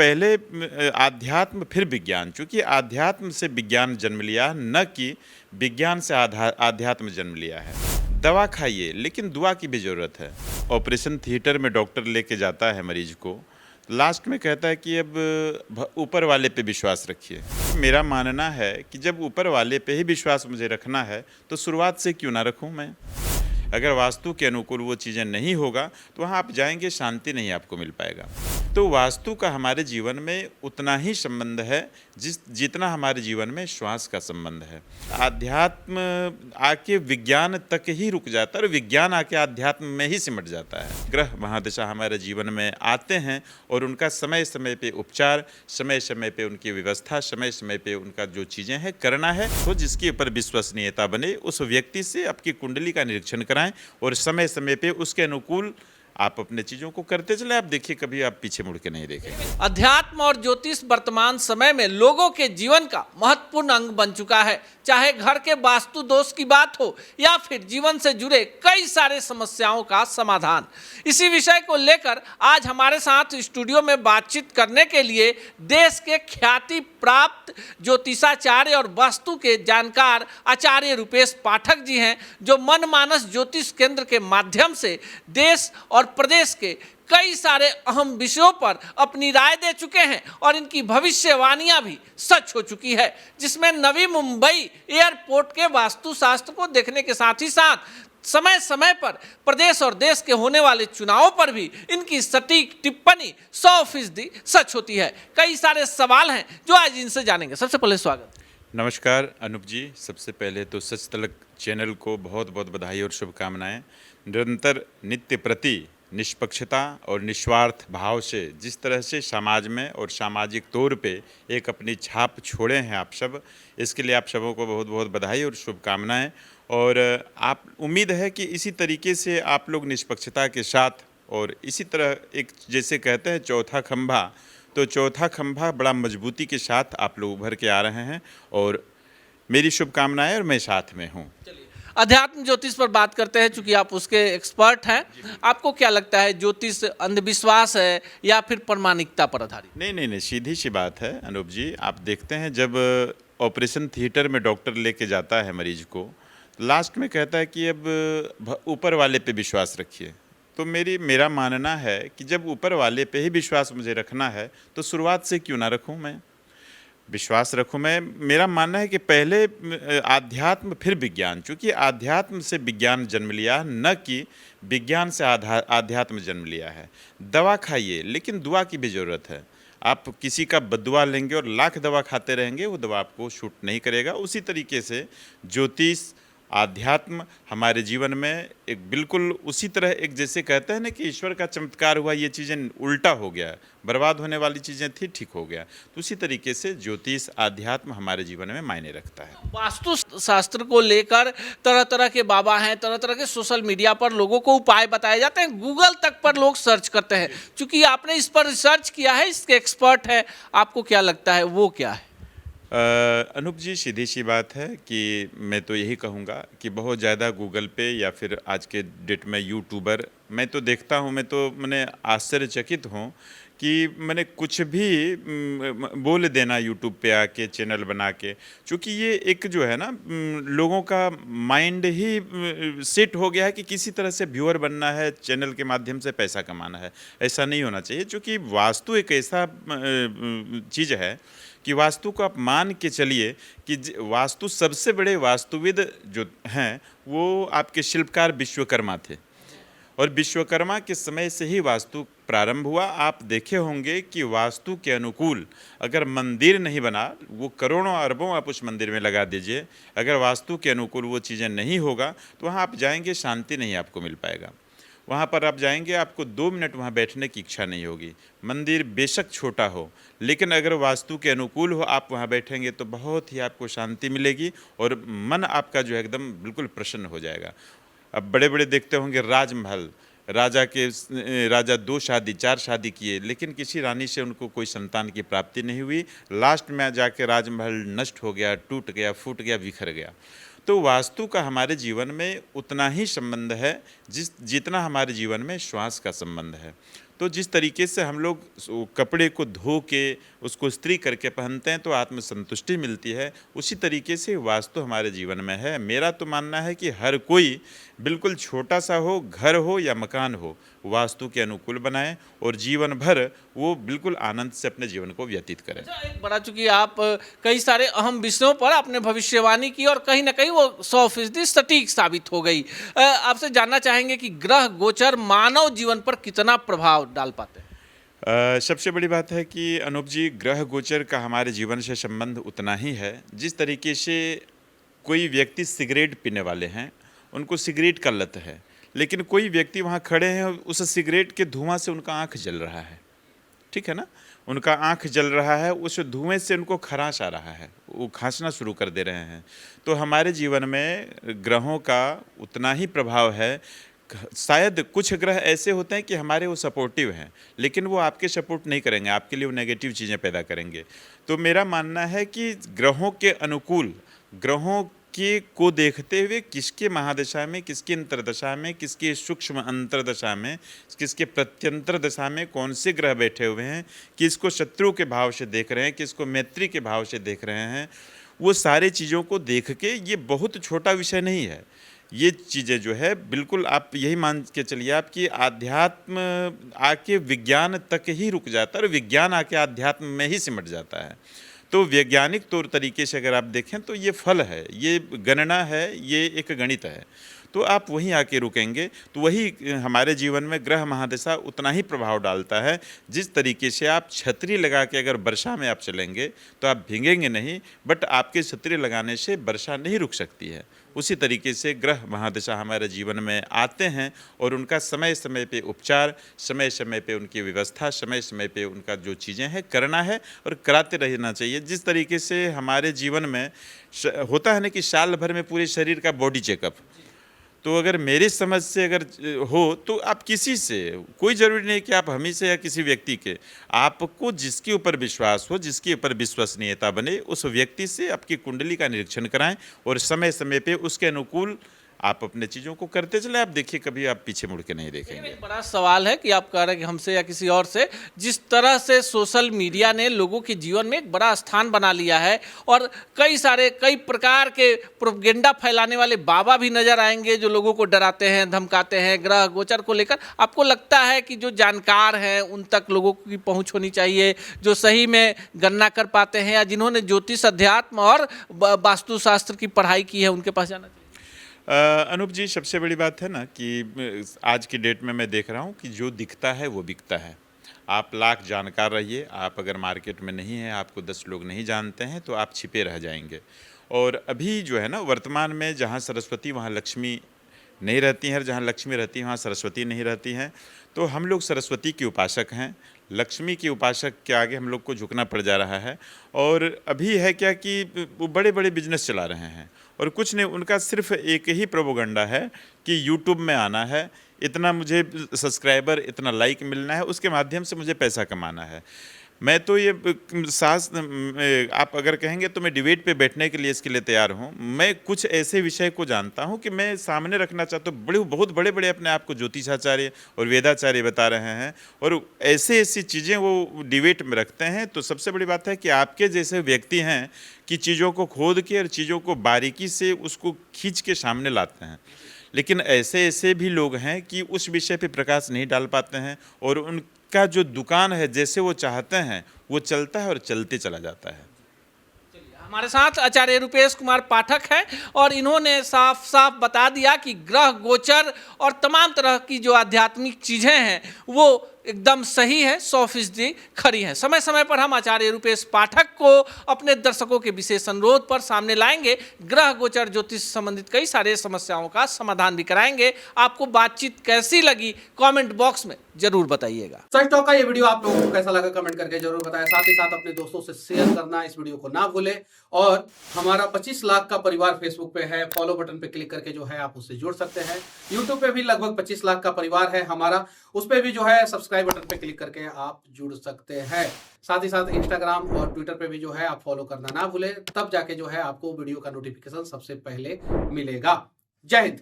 पहले आध्यात्म फिर विज्ञान, चूँकि आध्यात्म से विज्ञान जन्म लिया, न कि विज्ञान से आध्यात्म जन्म लिया है। दवा खाइए, लेकिन दुआ की भी ज़रूरत है। ऑपरेशन थिएटर में डॉक्टर लेके जाता है मरीज को, लास्ट में कहता है कि अब ऊपर वाले पे विश्वास रखिए। मेरा मानना है कि जब ऊपर वाले पे ही विश्वास मुझे रखना है, तो शुरुआत से क्यों ना रखूं मैं। अगर वास्तु के अनुकूल वो चीज़ें नहीं होगा, तो वहाँ आप जाएंगे, शांति नहीं आपको मिल पाएगा। तो वास्तु का हमारे जीवन में उतना ही संबंध है जितना हमारे जीवन में श्वास का संबंध है। आध्यात्म आके विज्ञान तक ही रुक जाता है और विज्ञान आके आध्यात्म में ही सिमट जाता है। ग्रह महादशा हमारे जीवन में आते हैं और उनका समय समय पे उपचार, समय समय पे उनकी व्यवस्था, समय समय पे उनका जो चीज़ें हैं करना है। तो जिसके ऊपर विश्वसनीयता बने, उस व्यक्ति से आपकी कुंडली का निरीक्षण कराएं और समय समय पे उसके अनुकूल आप अपने चीज़ों को करते चले। आप देखिए, कभी आप पीछे मुड़ के नहीं देखेंगे। अध्यात्म और ज्योतिष वर्तमान समय में लोगों के जीवन का महत्वपूर्ण अंग बन चुका है। चाहे घर के वास्तु दोष की बात हो या फिर जीवन से जुड़े कई सारे समस्याओं का समाधान। इसी विषय को लेकर आज हमारे साथ स्टूडियो में बातचीत करने के लिए देश के ख्याति प्राप्त ज्योतिषाचार्य और वास्तु के जानकार आचार्य रुपेश पाठक जी हैं, जो मनमानस ज्योतिष केंद्र के माध्यम से देश और प्रदेश के कई सारे अहम विषयों पर अपनी राय दे चुके हैं और इनकी भविष्यवाणियां भी सच हो चुकी है, जिसमें नवी मुंबई एयरपोर्ट के वास्तुशास्त्र को देखने के साथ ही साथ समय समय पर प्रदेश और देश के होने वाले चुनावों पर भी इनकी सटीक टिप्पणी 100% सच होती है। कई सारे सवाल हैं जो आज इनसे जानेंगे। सबसे पहले स्वागत। नमस्कार अनुप जी। सबसे पहले तो सच तलक चैनल को बहुत बहुत बधाई और शुभकामनाएं। निरंतर नित्य प्रति निष्पक्षता और निस्वार्थ भाव से जिस तरह से समाज में और सामाजिक तौर पे एक अपनी छाप छोड़े हैं आप सब, इसके लिए आप सबों को बहुत बहुत बधाई और शुभकामनाएं। और आप उम्मीद है कि इसी तरीके से आप लोग निष्पक्षता के साथ और इसी तरह एक जैसे कहते हैं चौथा खंभा, तो चौथा खंभा बड़ा मजबूती के साथ आप लोग उभर के आ रहे हैं और मेरी शुभकामनाएं और मैं साथ में हूँ। अध्यात्म ज्योतिष पर बात करते हैं, चूंकि आप उसके एक्सपर्ट हैं। आपको क्या लगता है, ज्योतिष अंधविश्वास है या फिर प्रामाणिकता पर आधारित? नहीं, सीधी सी बात है अनूप जी। आप देखते हैं जब ऑपरेशन थिएटर में डॉक्टर लेके जाता है मरीज को, लास्ट में कहता है कि अब ऊपर वाले पे विश्वास रखिए। तो मेरा मानना है कि जब ऊपर वाले पे ही विश्वास मुझे रखना है, तो शुरुआत से क्यों ना रखूं मैं, विश्वास रखूं मैं। मेरा मानना है कि पहले आध्यात्म फिर विज्ञान, चूँकि आध्यात्म से विज्ञान जन्म लिया, न कि विज्ञान से आध्यात्म जन्म लिया है। दवा खाइए, लेकिन दुआ की भी ज़रूरत है। आप किसी का बद्दुआ लेंगे और लाख दवा खाते रहेंगे, वो दवा आपको शूट नहीं करेगा। उसी तरीके से ज्योतिष आध्यात्म हमारे जीवन में एक बिल्कुल उसी तरह, एक जैसे कहते हैं ना कि ईश्वर का चमत्कार हुआ, ये चीज़ें उल्टा हो गया, बर्बाद होने वाली चीज़ें थी, ठीक हो गया। तो उसी तरीके से ज्योतिष आध्यात्म हमारे जीवन में मायने रखता है। वास्तु शास्त्र को लेकर तरह तरह के बाबा हैं, तरह तरह के सोशल मीडिया पर लोगों को उपाय बताए जाते हैं, गूगल तक पर लोग सर्च करते हैं। चूंकि आपने इस पर रिसर्च किया है, इसके एक्सपर्ट हैं, आपको क्या लगता है वो क्या है? अनूप जी, सीधी सी बात है कि मैं तो यही कहूँगा कि बहुत ज़्यादा गूगल पे या फिर आज के डेट में यूट्यूबर मैं तो देखता हूँ, मैं तो मैंने आश्चर्यचकित हूँ कि मैंने कुछ भी बोल देना यूट्यूब पे आके चैनल बना के। चूँकि ये एक जो है ना लोगों का माइंड ही सेट हो गया है कि किसी तरह से व्यूअर बनना है, चैनल के माध्यम से पैसा कमाना है। ऐसा नहीं होना चाहिए। चूँकि वास्तु एक ऐसा चीज़ है कि वास्तु को आप मान के चलिए कि वास्तु सबसे बड़े वास्तुविद जो हैं वो आपके शिल्पकार विश्वकर्मा थे और विश्वकर्मा के समय से ही वास्तु प्रारंभ हुआ। आप देखे होंगे कि वास्तु के अनुकूल अगर मंदिर नहीं बना, वो करोड़ों अरबों आप उस मंदिर में लगा दीजिए, अगर वास्तु के अनुकूल वो चीज़ें नहीं होगा, तो वहाँ आप जाएंगे, शांति नहीं आपको मिल पाएगा। वहाँ पर आप जाएंगे, आपको 2 मिनट वहाँ बैठने की इच्छा नहीं होगी। मंदिर बेशक छोटा हो, लेकिन अगर वास्तु के अनुकूल हो, आप वहाँ बैठेंगे तो बहुत ही आपको शांति मिलेगी और मन आपका जो है एकदम बिल्कुल प्रसन्न हो जाएगा। अब बड़े बड़े देखते होंगे राजमहल, राजा 2 शादी 4 शादी किए, लेकिन किसी रानी से उनको कोई संतान की प्राप्ति नहीं हुई। लास्ट में जाके राजमहल नष्ट हो गया, टूट गया, फूट गया, बिखर गया। तो वास्तु का हमारे जीवन में उतना ही संबंध है जितना हमारे जीवन में श्वास का संबंध है। तो जिस तरीके से हम लोग कपड़े को धो के उसको इस्त्री करके पहनते हैं तो आत्मसंतुष्टि मिलती है, उसी तरीके से वास्तु हमारे जीवन में है। मेरा तो मानना है कि हर कोई बिल्कुल छोटा सा हो, घर हो या मकान हो, वास्तु के अनुकूल बनाए और जीवन भर वो बिल्कुल आनंद से अपने जीवन को व्यतीत करें। अच्छा, एक बड़ा, चूंकि आप कई सारे अहम विषयों पर आपने भविष्यवाणी की और कहीं ना कहीं वो 100% सटीक साबित हो गई। आपसे जानना चाहेंगे कि ग्रह गोचर मानव जीवन पर कितना प्रभाव डाल पाते हैं? सबसे बड़ी बात है कि अनूप जी, ग्रह गोचर का हमारे जीवन से संबंध उतना ही है जिस तरीके से कोई व्यक्ति सिगरेट पीने वाले हैं, उनको सिगरेट का लत है, लेकिन कोई व्यक्ति वहाँ खड़े हैं, उस सिगरेट के धुआं से उनका आँख जल रहा है, ठीक है ना, उनका आँख जल रहा है, उस धुएं से उनको खराश आ रहा है, वो खांसना शुरू कर दे रहे हैं। तो हमारे जीवन में ग्रहों का उतना ही प्रभाव है। शायद कुछ ग्रह ऐसे होते हैं कि हमारे वो सपोर्टिव हैं, लेकिन वो आपके सपोर्ट नहीं करेंगे, आपके लिए वो नेगेटिव चीज़ें पैदा करेंगे। तो मेरा मानना है कि ग्रहों के अनुकूल, ग्रहों के को देखते हुए किसके महादशा में, किसकी अंतर्दशा में, किसकी सूक्ष्म अंतर्दशा में, किसके प्रत्यंतर दशा में कौन से ग्रह बैठे हुए हैं, किसको शत्रु के भाव से देख रहे हैं, किसको मैत्री के भाव से देख रहे हैं, वो सारी चीज़ों को देख के, ये बहुत छोटा विषय नहीं है। ये चीज़ें जो है बिल्कुल आप यही मान के चलिए आप कि आध्यात्म आके विज्ञान तक ही रुक जाता है और विज्ञान आके आध्यात्म में ही सिमट जाता है। तो वैज्ञानिक तौर तरीके से अगर आप देखें तो ये फल है, ये गणना है, ये एक गणित है। तो आप वहीं आके रुकेंगे तो वही हमारे जीवन में ग्रह महादशा उतना ही प्रभाव डालता है। जिस तरीके से आप छतरी लगा के अगर वर्षा में आप चलेंगे तो आप भीगेंगे नहीं, बट आपके छतरी लगाने से वर्षा नहीं रुक सकती है। उसी तरीके से ग्रह महादशा हमारे जीवन में आते हैं और उनका समय समय पे उपचार, समय समय पे उनकी व्यवस्था, समय समय पे उनका जो चीज़ें हैं करना है और कराते रहना चाहिए। जिस तरीके से हमारे जीवन में होता है ना कि साल भर में पूरे शरीर का बॉडी चेकअप, तो अगर मेरी समझ से अगर हो तो आप किसी से, कोई ज़रूरी नहीं कि आप हमी से या किसी व्यक्ति के, आपको जिसके ऊपर विश्वास हो, जिसके ऊपर विश्वसनीयता बने, उस व्यक्ति से आपकी कुंडली का निरीक्षण कराएं और समय समय पे उसके अनुकूल आप अपने चीज़ों को करते चले। आप देखिए कभी आप पीछे मुड़ के नहीं देखेंगे। एक बड़ा सवाल है कि आप कह रहे हैं कि हमसे या किसी और से, जिस तरह से सोशल मीडिया ने लोगों के जीवन में एक बड़ा स्थान बना लिया है और कई प्रकार के प्रोपेगेंडा फैलाने वाले बाबा भी नजर आएंगे जो लोगों को डराते हैं, धमकाते हैं ग्रह गोचर को लेकर। आपको लगता है कि जो जानकार हैं उन तक लोगों की पहुंच होनी चाहिए, जो सही में गणना कर पाते हैं या जिन्होंने ज्योतिष, अध्यात्म और वास्तुशास्त्र की पढ़ाई की है उनके पास जाना चाहिए? अनूप जी, सबसे बड़ी बात है ना कि आज की डेट में मैं देख रहा हूँ कि जो दिखता है वो बिकता है। आप लाख जानकार रहिए, आप अगर मार्केट में नहीं हैं, आपको 10 लोग नहीं जानते हैं तो आप छिपे रह जाएंगे। और अभी जो है ना वर्तमान में जहाँ सरस्वती वहाँ लक्ष्मी नहीं रहती हैं और जहाँ लक्ष्मी रहती है वहाँ सरस्वती नहीं रहती हैं। तो हम लोग सरस्वती के उपासक हैं, लक्ष्मी के उपासक के आगे हम लोग को झुकना पड़ जा रहा है। और अभी है क्या कि वो बड़े बड़े बिजनेस चला रहे हैं और कुछ नहीं, उनका सिर्फ एक ही प्रोपोगंडा है कि यूट्यूब में आना है, इतना मुझे सब्सक्राइबर, इतना लाइक मिलना है, उसके माध्यम से मुझे पैसा कमाना है। मैं तो ये आप अगर कहेंगे तो मैं डिबेट पे बैठने के लिए इसके लिए तैयार हूँ। मैं कुछ ऐसे विषय को जानता हूँ कि मैं सामने रखना चाहता हूँ। बहुत बड़े बड़े अपने आप को ज्योतिषाचार्य और वेदाचार्य बता रहे हैं और ऐसी चीज़ें वो डिबेट में रखते हैं। तो सबसे बड़ी बात है कि आपके जैसे व्यक्ति हैं कि चीज़ों को खोद के और चीज़ों को बारीकी से उसको खींच के सामने लाते हैं, लेकिन ऐसे भी लोग हैं कि उस विषय पे प्रकाश नहीं डाल पाते हैं और उनका जो दुकान है जैसे वो चाहते हैं वो चलता है और चलते चला जाता है। हमारे साथ आचार्य रूपेश कुमार पाठक हैं और इन्होंने साफ साफ बता दिया कि ग्रह गोचर और तमाम तरह की जो आध्यात्मिक चीज़ें हैं वो एकदम सही है, 100% खरी है। समय समय पर हम आचार्य रूपेश पाठक को अपने दर्शकों के विशेष अनुरोध पर सामने लाएंगे, ग्रह गोचर ज्योतिष संबंधित कई सारे समस्याओं का समाधान भी कराएंगे। आपको बातचीत कैसी लगी कमेंट बॉक्स में जरूर बताइएगा। सच टॉक का ये वीडियो आप लोगों को कैसा लगा कमेंट करके जरूर बताएं। साथ ही साथ अपने दोस्तों से शेयर करना इस वीडियो को ना भूलें और हमारा 25 लाख का परिवार फेसबुक पे है, फॉलो बटन पे क्लिक करके जो है आप उससे जुड़ सकते हैं। यूट्यूब पे भी लगभग 25 लाख का परिवार है हमारा, उस पे भी जो है सब्सक्राइब बटन पे क्लिक करके आप जुड़ सकते हैं। साथ ही साथ इंस्टाग्राम और ट्विटर पे भी जो है आप फॉलो करना ना भूलें, तब जाके जो है आपको वीडियो का नोटिफिकेशन सबसे पहले मिलेगा। जय हिंद।